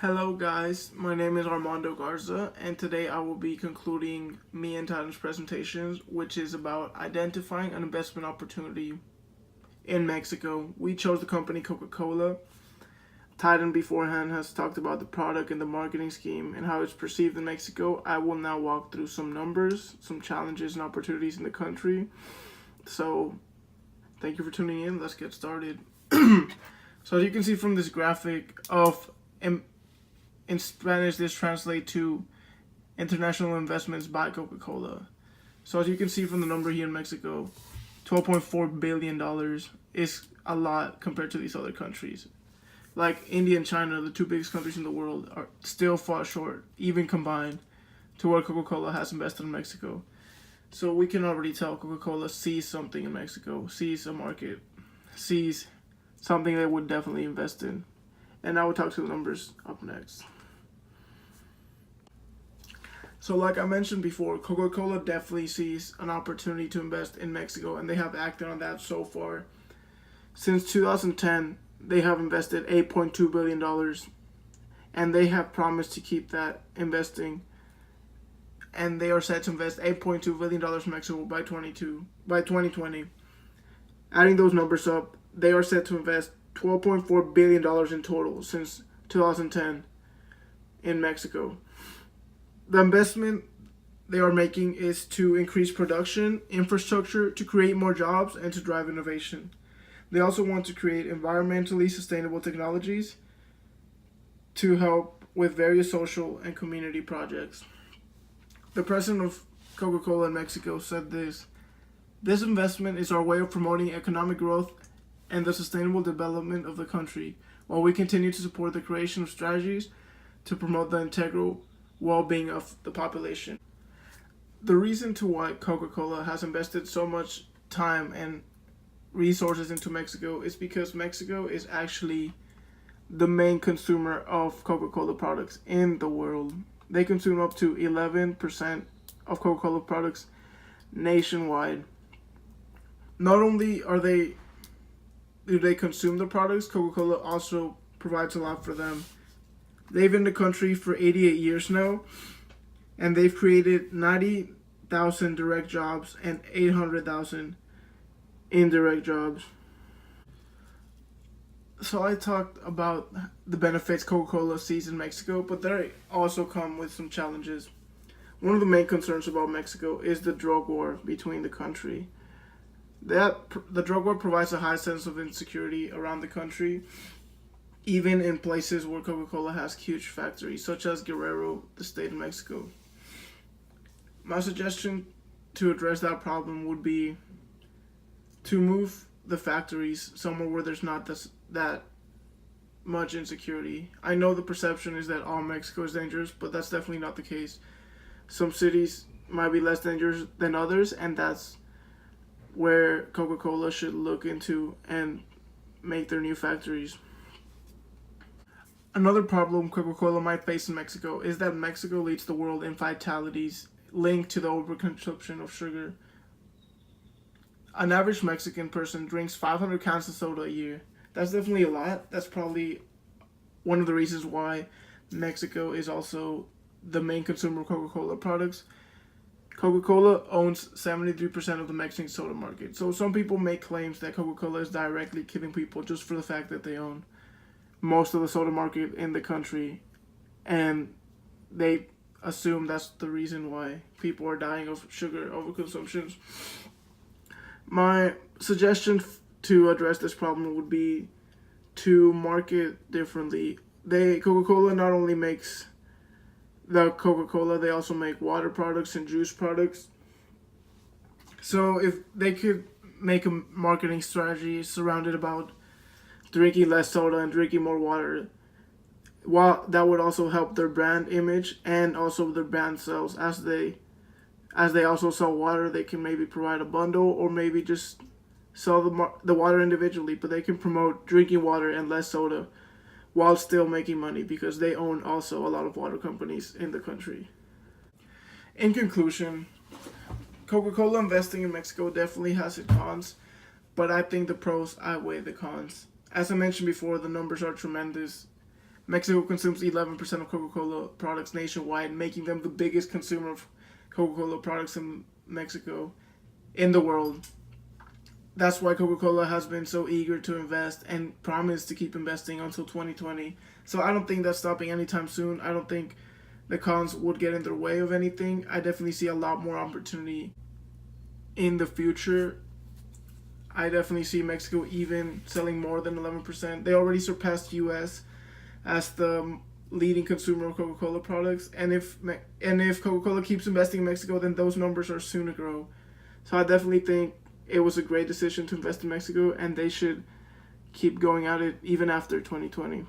Hello guys, my name is Armando Garza and today I will be concluding me and Titan's presentations, which is about identifying an investment opportunity in Mexico. We chose the company Coca-Cola. Titan beforehand has talked about the product and the marketing scheme and how it's perceived in Mexico. I will now walk through some numbers, some challenges and opportunities in the country. So thank you for tuning in. Let's get started. So as you can see from this graphic in Spanish, this translates to international investments by Coca-Cola. So as you can see from the number here in Mexico, $12.4 billion is a lot compared to these other countries. Like India and China, the two biggest countries in the world, are still far short, even combined, to what Coca-Cola has invested in Mexico. So we can already tell Coca-Cola sees something in Mexico, sees a market, sees something they would definitely invest in. And I will talk to the numbers up next. So like I mentioned before, Coca-Cola definitely sees an opportunity to invest in Mexico, and they have acted on that so far. Since 2010, they have invested $8.2 billion, and they have promised to keep that investing. And they are set to invest $8.2 billion in Mexico by 2020. Adding those numbers up, they are set to invest $12.4 billion in total since 2010 in Mexico. The investment they are making is to increase production, infrastructure, to create more jobs, and to drive innovation. They also want to create environmentally sustainable technologies to help with various social and community projects. The president of Coca-Cola in Mexico said this: "This investment is our way of promoting economic growth and the sustainable development of the country, while we continue to support the creation of strategies to promote the integral well-being of the population." The reason to why Coca-Cola has invested so much time and resources into Mexico is because Mexico is actually the main consumer of Coca-Cola products in the world. They consume up to 11% of Coca-Cola products nationwide. Not only do they consume the products, Coca-Cola also provides a lot for them. They've been in the country for 88 years now, and they've created 90,000 direct jobs and 800,000 indirect jobs. So I talked about the benefits Coca-Cola sees in Mexico, but they also come with some challenges. One of the main concerns about Mexico is the drug war between the country. The drug war provides a high sense of insecurity around the country, even in places where Coca-Cola has huge factories, such as Guerrero, the state of Mexico. My suggestion to address that problem would be to move the factories somewhere where there's not that much insecurity. I know the perception is that all Mexico is dangerous, but that's definitely not the case. Some cities might be less dangerous than others, and that's where Coca-Cola should look into and make their new factories. Another problem Coca-Cola might face in Mexico is that Mexico leads the world in fatalities linked to the overconsumption of sugar. An average Mexican person drinks 500 cans of soda a year. That's definitely a lot. That's probably one of the reasons why Mexico is also the main consumer of Coca-Cola products. Coca-Cola owns 73% of the Mexican soda market. So some people make claims that Coca-Cola is directly killing people just for the fact that they own most of the soda market in the country, and they assume that's the reason why people are dying of sugar overconsumption. My suggestion to address this problem would be to market differently. Coca-Cola not only makes the Coca-Cola, they also make water products and juice products. So if they could make a marketing strategy surrounded about drinking less soda and drinking more water, while that would also help their brand image and also their brand sales. As they also sell water, they can maybe provide a bundle or maybe just sell the water individually, but they can promote drinking water and less soda while still making money because they own also a lot of water companies in the country. In conclusion, Coca-Cola investing in Mexico definitely has its cons, but I think the pros outweigh the cons. As I mentioned before, the numbers are tremendous. Mexico consumes 11% of Coca-Cola products nationwide, making them the biggest consumer of Coca-Cola products in Mexico in the world. That's why Coca-Cola has been so eager to invest and promised to keep investing until 2020. So I don't think that's stopping anytime soon. I don't think the cons would get in their way of anything. I definitely see a lot more opportunity in the future. I definitely see Mexico even selling more than 11%. They already surpassed US as the leading consumer of Coca-Cola products. And if Coca-Cola keeps investing in Mexico, then those numbers are soon to grow. So I definitely think it was a great decision to invest in Mexico, and they should keep going at it even after 2020.